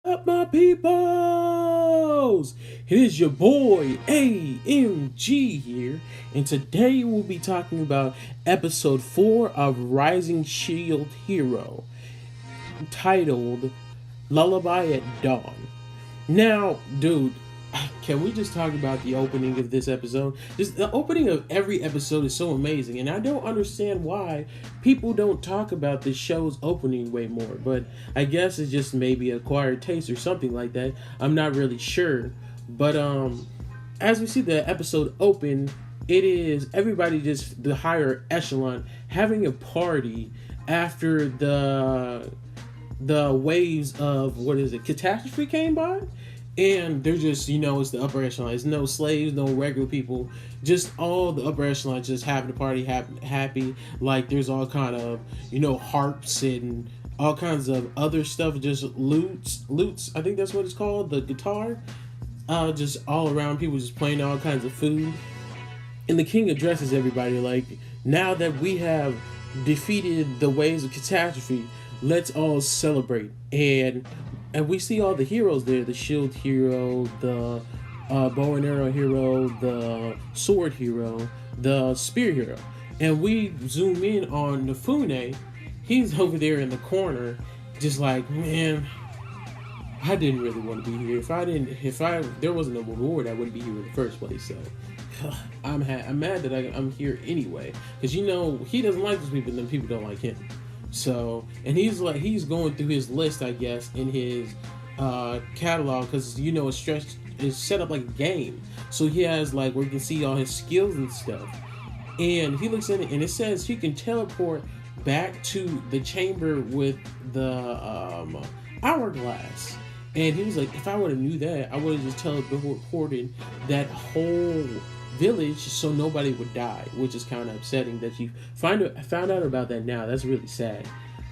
Up, my peoples? It is your boy AMG here, and today we'll be talking about episode 4 of Rising Shield Hero, titled Lullaby at Dawn. Now, dude, can we just talk about the opening of this episode? Just the opening of every episode is so amazing, and I don't understand why people don't talk about this show's opening way more. But I guess it's just maybe acquired taste or something like that. I'm not really sure. But as we see the episode open, it is everybody, just the higher echelon, having a party after the waves of, what is it, catastrophe came by. And they're just, it's the upper echelon. It's no slaves, no regular people. Just all the upper echelon just having the party happy. Like there's all kind of, harps and all kinds of other stuff. Just lutes. I think that's what it's called. The guitar. Just all around. People just playing all kinds of food. And the king addresses everybody like, now that we have defeated the waves of catastrophe, let's all celebrate. And we see all the heroes there, the shield hero, the bow and arrow hero, the sword hero, the spear hero. And we zoom in on Naofumi. He's over there in the corner, just like, man, I didn't really want to be here. If there wasn't a reward, I wouldn't be here in the first place. So I'm mad that I'm here anyway. Because, he doesn't like those people, and then people don't like him. So, and he's going through his list, I guess, in his catalog, because it's set up like a game. So he has like where you can see all his skills and stuff. And he looks in it, and it says he can teleport back to the chamber with the hourglass. And he was like, if I would have knew that, I would have just teleported that whole village so nobody would die, which is kind of upsetting that you found out about that now. That's really sad.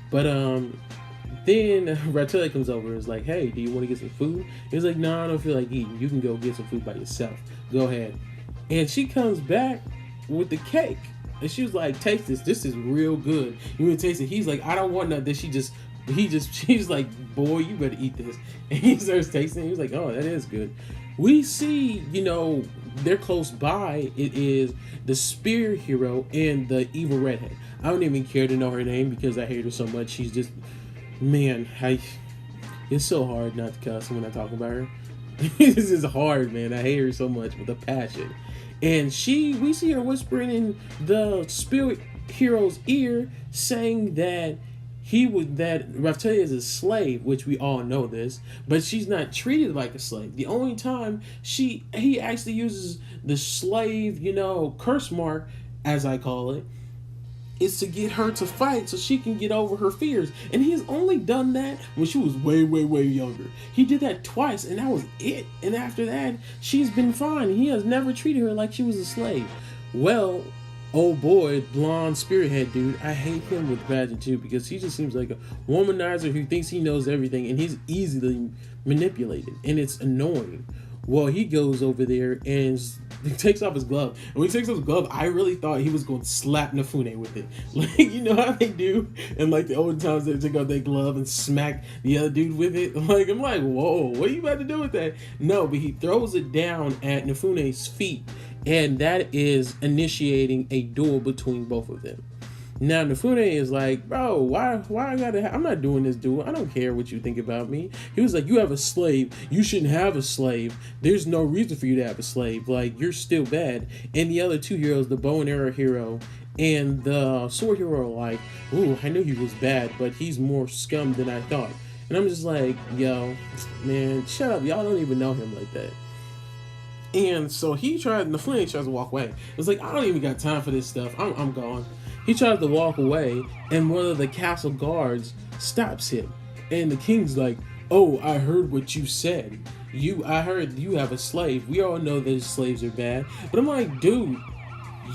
But then Rattata comes over and is like, hey, do you want to get some food? He's like, no, I don't feel like eating. You can go get some food by yourself. Go ahead. And she comes back with the cake, and she was like, taste this. This is real good. You want to taste it? He's like, I don't want nothing. She's like, boy, you better eat this. And he starts tasting it. He's like, oh, that is good. We see, they're close by. It is the spear hero and the evil redhead. I don't even care to know her name because I hate her so much. She's just, man, it's so hard not to cuss when I talk about her. This is hard, man. I hate her so much with a passion. And we see her whispering in the spirit hero's ear, saying that that Raftaya is a slave, which we all know this, but she's not treated like a slave. The only time he actually uses the slave, curse mark, as I call it, is to get her to fight so she can get over her fears. And he's only done that when she was way, way, way younger. He did that twice, and that was it. And after that, she's been fine. He has never treated her like she was a slave. Well, oh boy, blonde spearhead dude, I hate him with passion too, because he just seems like a womanizer who thinks he knows everything, and he's easily manipulated, and it's annoying. Well, he goes over there and he takes off his glove. And when he takes off his glove, I really thought he was going to slap Naofumi with it. Like, you know how they do in like the old times, they take off their glove and smack the other dude with it. Like, I'm like, whoa, what are you about to do with that? No, but he throws it down at Naofumi's feet. And that is initiating a duel between both of them. Now Naofumi is like, bro, why I'm not doing this duel. I don't care what you think about me. He was like, you have a slave. You shouldn't have a slave. There's no reason for you to have a slave. Like, you're still bad. And the other two heroes, the bow and arrow hero and the sword hero, are like, ooh, I knew he was bad, but he's more scum than I thought. And I'm just like, yo, man, shut up. Y'all don't even know him like that. And so Naofumi tries to walk away. It's like, I don't even got time for this stuff. I'm gone. He tries to walk away, and one of the castle guards stops him. And the king's like, oh, I heard what you said. I heard you have a slave. We all know that slaves are bad. But I'm like, dude,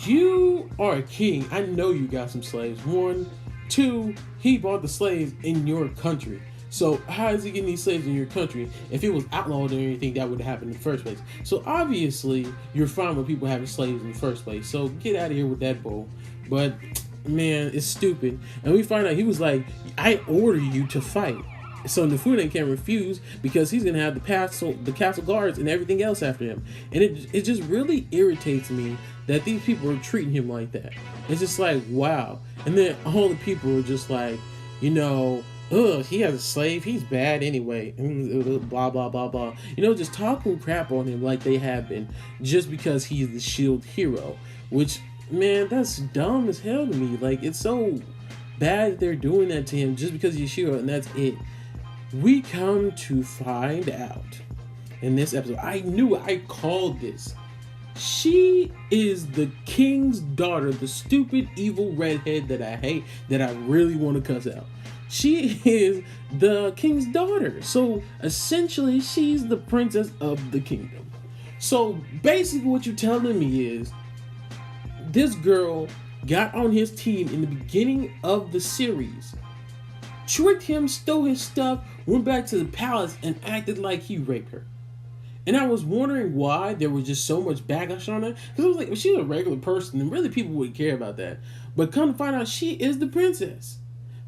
you are a king. I know you got some slaves. 1, 2, he bought the slaves in your country. So how is he getting these slaves in your country? If it was outlawed or anything, that would have happened in the first place. So obviously, you're fine with people having slaves in the first place. So get out of here with that bull. But man, it's stupid. And we find out he was like, I order you to fight. So Nafune can't refuse because he's gonna have the castle guards and everything else after him. And it just really irritates me that these people are treating him like that. It's just like, wow. And then all the people are just like, ugh, he has a slave, he's bad anyway. Blah blah blah blah. Just talking crap on him like they have been, just because he's the shield hero. Which, man, that's dumb as hell to me. Like, it's so bad that they're doing that to him just because he's a hero, and that's it. We come to find out in this episode, I called this. She is the king's daughter, the stupid, evil redhead that I hate, that I really want to cuss out. She is the king's daughter. So essentially, she's the princess of the kingdom. So basically what you're telling me is this girl got on his team in the beginning of the series, tricked him, stole his stuff, went back to the palace, and acted like he raped her. And I was wondering why there was just so much backlash on her. Because I was like, if she's a regular person, then really people wouldn't care about that. But come to find out, she is the princess.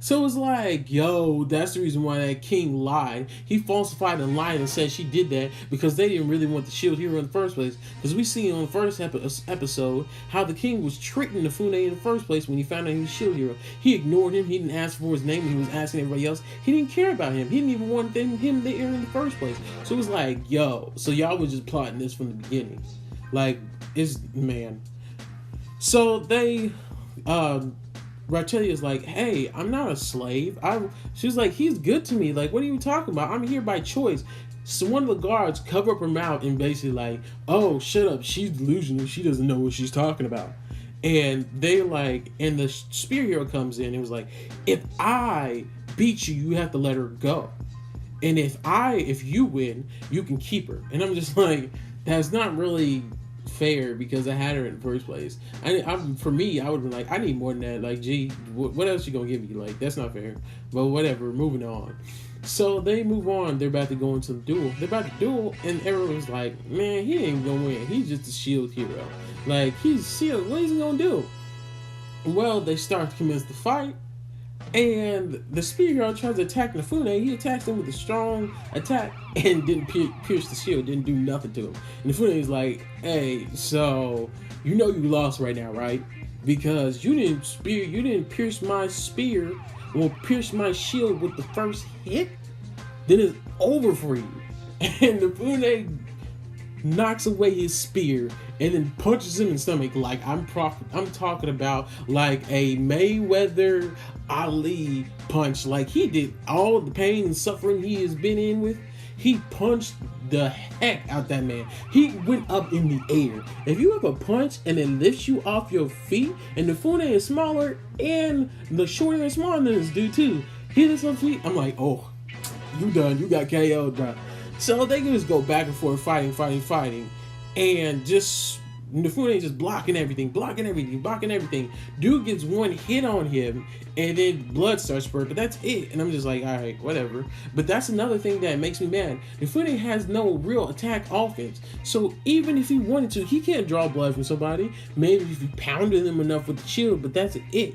So it's like, yo, that's the reason why that king lied. He falsified and lied and said she did that because they didn't really want the shield hero in the first place. Because we see on the first episode how the king was tricking Nafune in the first place when he found out he was shield hero. He ignored him. He didn't ask for his name. He was asking everybody else. He didn't care about him. He didn't even want him there in the first place. So it was like, yo, so y'all was just plotting this from the beginning. Like, man. So they, Ratellia's like, hey, I'm not a slave. She's like, he's good to me. Like, what are you talking about? I'm here by choice. So one of the guards cover up her mouth and basically like, oh, shut up. She's delusional. She doesn't know what she's talking about. And they like, and the spear hero comes in and was like, if I beat you, you have to let her go. And if you win, you can keep her. And I'm just like, that's not really fair because I had her in the first place. For me, I would have been like, I need more than that. Like, gee, what else you gonna give me? Like, that's not fair. But whatever, moving on. So they move on. They're about to go into the duel. They're about to duel, and everyone's like, man, he ain't gonna win. He's just a shield hero. Like, he's shield. What is he gonna do? Well, they start to commence the fight. And the spear hero tries to attack Nafune. He attacks him with a strong attack and didn't pierce the shield, didn't do nothing to him. And Nafune is like, hey, so you lost right now, right? Because you didn't pierce my spear, or pierce my shield with the first hit, then it's over for you. And Nafune knocks away his spear and then punches him in the stomach like I'm talking about like a Mayweather Ali punch. Like, he did all the pain and suffering he has been in with. He punched the heck out that man. He went up in the air. If you have a punch and it lifts you off your feet, and the Fune is smaller and the shorter and smaller than this dude too, he hit his feet, I'm like, oh, you done. You got KO'd, bro. So they can just go back and forth, fighting, and just Nafune just blocking everything. Dude gets one hit on him, and then blood starts spurting, but that's it. And I'm just like, all right, whatever. But that's another thing that makes me mad. Nafune has no real attack offense, so even if he wanted to, he can't draw blood from somebody. Maybe if he pounded them enough with the shield, but that's it.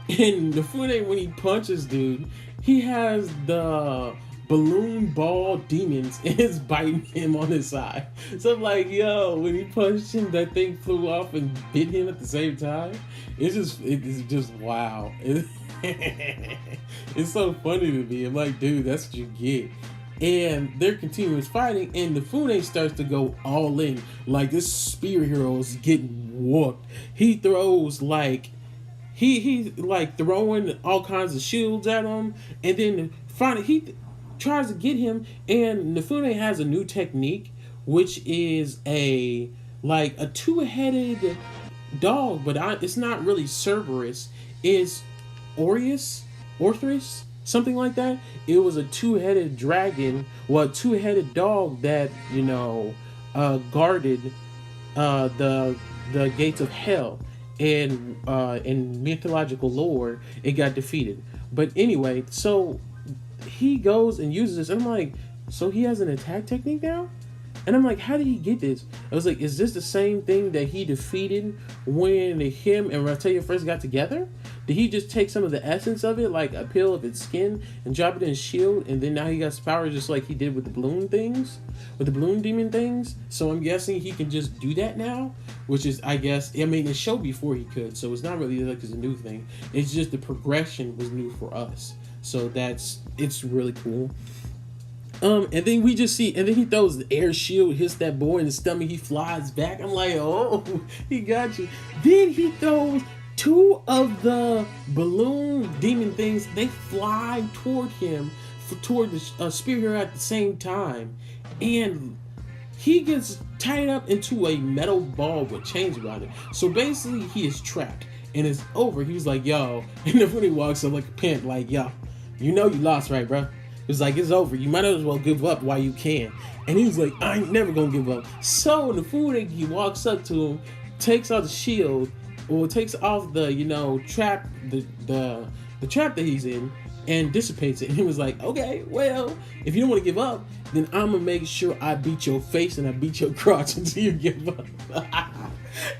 And Nafune, when he punches dude, he has the balloon ball demons and it's biting him on his side. So I'm like, yo, when he punched him, that thing flew off and bit him at the same time. It's just wow. It's so funny to me. I'm like, dude, that's what you get. And they're continuous fighting, and the Fune starts to go all in. Like, this spear hero is getting whooped. He throws like he like throwing all kinds of shields at him, and then finally he tries to get him, and Nafune has a new technique, which is a two-headed dog, but it's not really Cerberus. It's Orthrus, something like that. It was a two-headed dragon, a two-headed dog that guarded the gates of hell. And in mythological lore, it got defeated. But anyway, so he goes and uses this, and I'm like, so he has an attack technique now? And I'm like, how did he get this? I was like, is this the same thing that he defeated when him and Ratelia first got together? did he just take some of the essence of it, like a peel of its skin, and drop it in his shield, and then now he got powers just like he did with the balloon things, with the balloon demon things? So I'm guessing he can just do that now, which is, I guess, I mean, it showed before he could, so it's not really like it's a new thing. It's just the progression was new for us. So it's really cool. And then we just see, and then he throws the air shield, hits that boy in the stomach, he flies back. I'm like, oh, he got you. Then he throws two of the balloon demon things, they fly toward him, toward the spear hero at the same time. And he gets tied up into a metal ball with chains around it. So basically, he is trapped, and it's over. He was like, yo, and then when he walks up like a pimp, like, yo, you know you lost, right, bro? It was like, it's over. You might as well give up while you can. And he was like, I ain't never gonna give up. So Naofumi, he walks up to him, takes off the shield, or takes off the, trap, the trap that he's in, and dissipates it. And he was like, okay, well, if you don't want to give up, then I'm gonna make sure I beat your face and I beat your crotch until you give up. And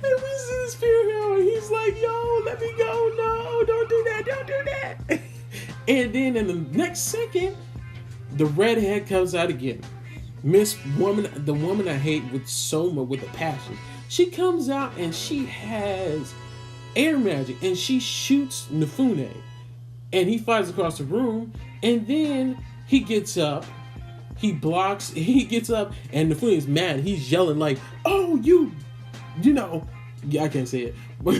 we see the spirit hero, and he's like, yo, let me go. No, don't do that. And then in the next second, the redhead comes out again. The woman I hate with with a passion. She comes out and she has air magic, and she shoots Naofumi, and he flies across the room. And then he gets up, he gets up, and Naofumi is mad. He's yelling like, "Oh, I can't say it, but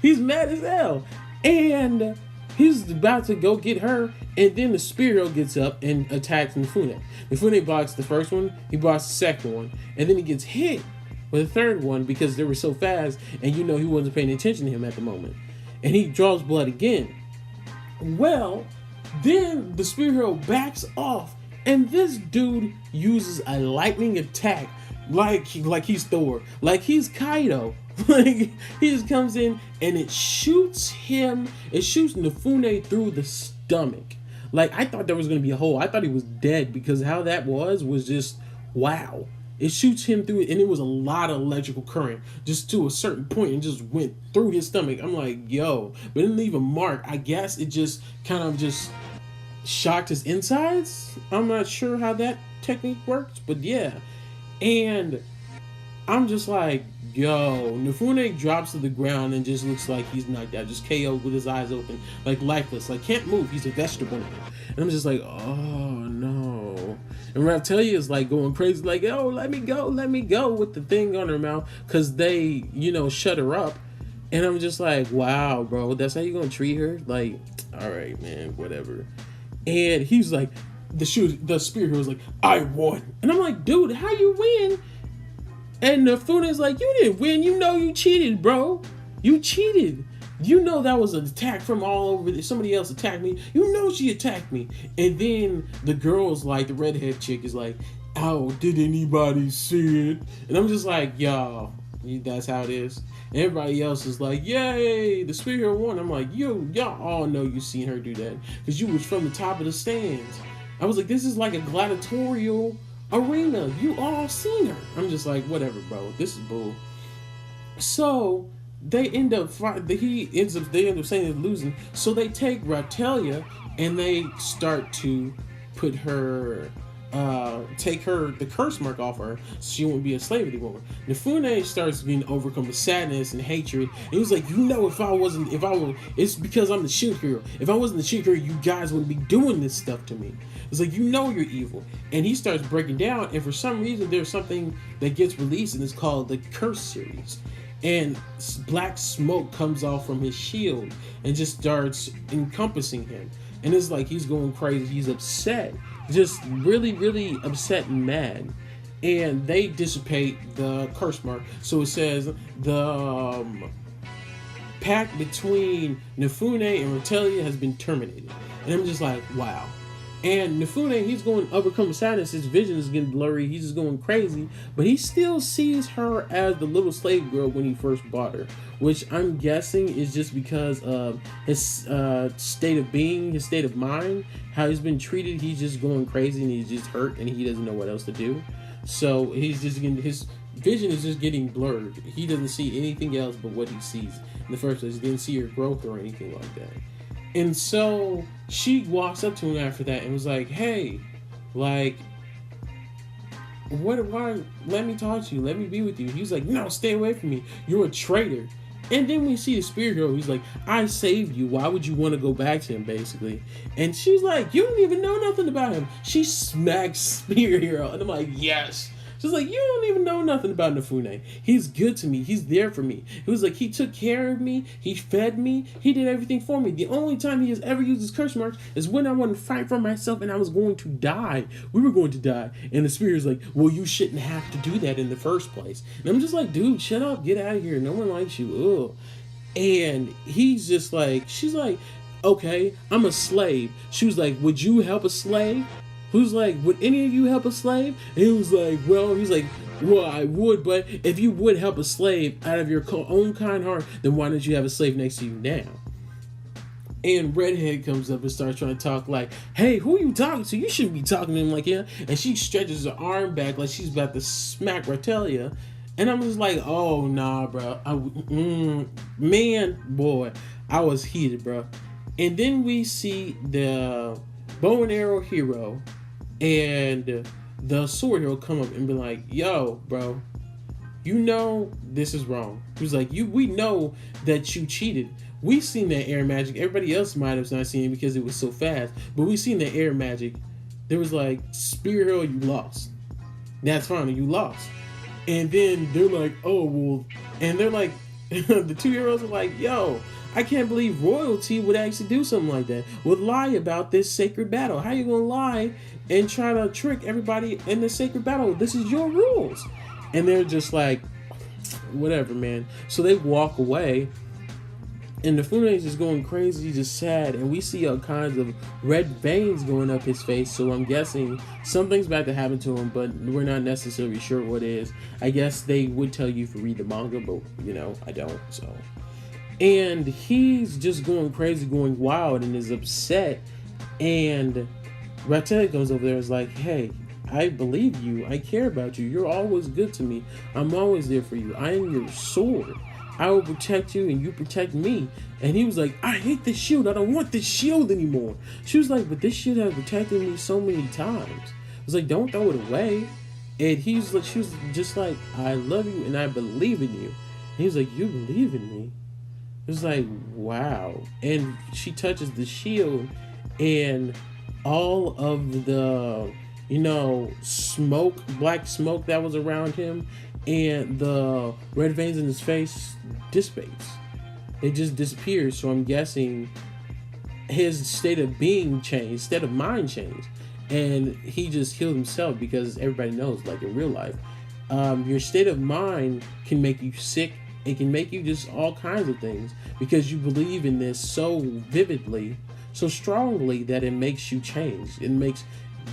he's mad as hell, and he's about to go get her, and then the Spearow gets up and attacks Naofumi. Naofumi blocks the first one, he blocks the second one, and then he gets hit with the third one because they were so fast, and he wasn't paying attention to him at the moment. And he draws blood again. Well, then the Spearow backs off, and this dude uses a lightning attack like he's Thor, like he's Kaido. Like, he just comes in and it shoots Naofumi through the stomach. Like, I thought there was going to be a hole. I thought he was dead, because how that was just, wow. It shoots him through it, and it was a lot of electrical current just to a certain point, and just went through his stomach. I'm like, yo, but it didn't leave a mark. I guess it just kind of just shocked his insides. I'm not sure how that technique works, but yeah. And I'm just like, yo, Naofumi drops to the ground and just looks like he's knocked out, just KO'd with his eyes open, like lifeless, like can't move. He's a vegetable now. And I'm just like, oh no. And Raptalia is like going crazy, like, oh, let me go, with the thing on her mouth, because they, shut her up. And I'm just like, wow, bro, that's how you gonna treat her? Like, all right, man, whatever. And he's like, the spirit hero was like, I won. And I'm like, dude, how you win? And Naofumi is like, you didn't win. You cheated, bro. You cheated. That was an attack from all over. Somebody else attacked me. She attacked me. And then the girl's like, the redhead chick is like, oh, did anybody see it? And I'm just like, y'all, that's how it is. And everybody else is like, yay, the spirit hero won. I'm like, y'all all know you seen her do that, because you was from the top of the stands. I was like, this is like a gladiatorial arena. You all seen her. I'm just like, whatever, bro. This is bull. So they end up saying they're losing. So they take Raptalia and they start to put her, take the curse mark off her, so she won't be a slave anymore. Naofumi starts being overcome with sadness and hatred. And he was like, it's because I'm the shield hero. If I wasn't the shield hero, you guys wouldn't be doing this stuff to me. It's like, you're evil. And he starts breaking down, and for some reason there's something that gets released, and it's called the Curse series. And black smoke comes off from his shield and just starts encompassing him. And it's like he's going crazy. He's upset. Just really, really upset and mad. And they dissipate the curse mark. So it says the pact between Naofumi and Raptalia has been terminated. And I'm just like, wow. And Naofumi, he's going to overcome sadness. His vision is getting blurry. He's just going crazy. But he still sees her as the little slave girl when he first bought her. Which I'm guessing is just because of his state of being, his state of mind. How he's been treated. He's just going crazy and he's just hurt and he doesn't know what else to do. So he's just getting his vision is just getting blurred. He doesn't see anything else but what he sees in the first place. He didn't see her growth or anything like that. And so she walks up to him after that and was like, hey, like, why, let me talk to you. Let me be with you. He was like, no, stay away from me. You're a traitor. And then we see the spirit girl. He's like, I saved you. Why would you want to go back to him, basically? And she's like, you don't even know nothing about him. She smacks spirit hero. And I'm like, yes. She's like, you don't even know nothing about Naofumi. He's good to me. He's there for me. It was like, he took care of me. He fed me. He did everything for me. The only time he has ever used his curse marks is when I wanted to fight for myself and I was going to die. We were going to die. And the spirit is like, well, you shouldn't have to do that in the first place. And I'm just like, dude, shut up. Get out of here. No one likes you. Ugh. And he's just like, she's like, okay, I'm a slave. She was like, would you help a slave? Who's like, would any of you help a slave? And he was like, well, he's like, well, I would, but if you would help a slave out of your own kind heart, then why don't you have a slave next to you now? And Redhead comes up and starts trying to talk like, hey, who are you talking to? You shouldn't be talking to him like that. And she stretches her arm back like she's about to smack Ratelia. And I'm just like, oh, nah, bro. Man, boy, I was heated, bro. And then we see the bow and arrow hero and the sword hero come up and be like, yo, bro, you know this is wrong. He was like, we know that you cheated. We seen that air magic. Everybody else might have not seen it because it was so fast, but we seen that air magic. There was like, spirit hero, you lost. That's fine, you lost. And then they're like, oh, well, and they're like, the two heroes are like, yo, I can't believe royalty would actually do something like that. Would lie about this sacred battle. How you gonna lie and try to trick everybody in the sacred battle? This is your rules. And they're just like, whatever, man. So they walk away. And Naofumi is just going crazy, just sad. And we see all kinds of red veins going up his face. So I'm guessing something's about to happen to him, but we're not necessarily sure what it is. I guess they would tell you if you read the manga, but, you know, I don't, so. And he's just going crazy, going wild, and is upset. And Ratelia goes over there and is like, hey, I believe you. I care about you. You're always good to me. I'm always there for you. I am your sword. I will protect you and you protect me. And he was like, I hate this shield. I don't want this shield anymore. She was like, but this shield has protected me so many times. I was like, don't throw it away. And she was just like, I love you and I believe in you. And he was like, you believe in me? It was like, wow. And she touches the shield and all of the, you know, smoke, black smoke that was around him and the red veins in his face dissipates. It just disappears. So I'm guessing his state of being changed, state of mind changed. And he just healed himself because everybody knows, like in real life, your state of mind can make you sick. It can make you just all kinds of things because you believe in this so vividly, so strongly that it makes you change. It makes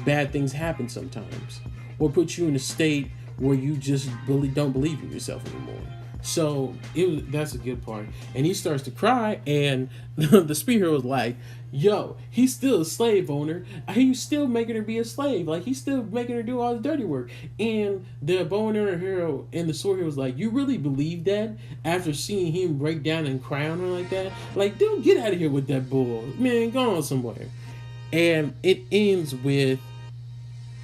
bad things happen sometimes, or puts you in a state where you just don't believe in yourself anymore. So that's a good part. And he starts to cry, and the spirit hero was like, yo, he's still a slave owner. He's still making her be a slave. Like, he's still making her do all the dirty work. And the bow and arrow hero and the sword hero was like, you really believe that after seeing him break down and cry on her like that? Like, dude, get out of here with that bull. Man, go on somewhere. And it ends with,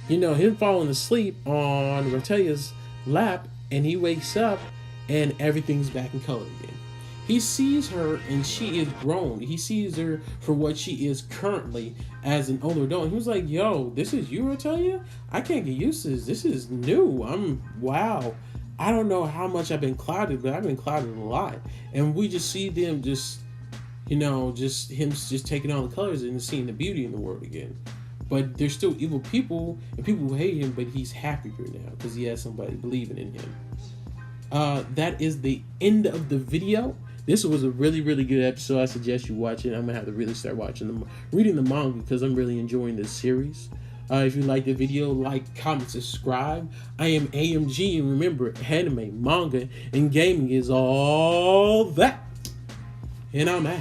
you know, him falling asleep on Ratelia's lap, and he wakes up and everything's back in color again. He sees her and she is grown. He sees her for what she is currently as an older adult. And he was like, yo, this is you, Ratelia? I can't get used to this. This is new. Wow. I don't know how much I've been clouded, but I've been clouded a lot. And we just see them just, you know, just him just taking all the colors and seeing the beauty in the world again. But there's still evil people and people who hate him, but he's happier now because he has somebody believing in him. That is the end of the video. This was a really, really good episode. I suggest you watch it. I'm gonna have to really start reading the manga because I'm really enjoying this series. If you like the video, like, comment, subscribe. I am AMG, and remember, anime, manga, and gaming is all that. And I'm out.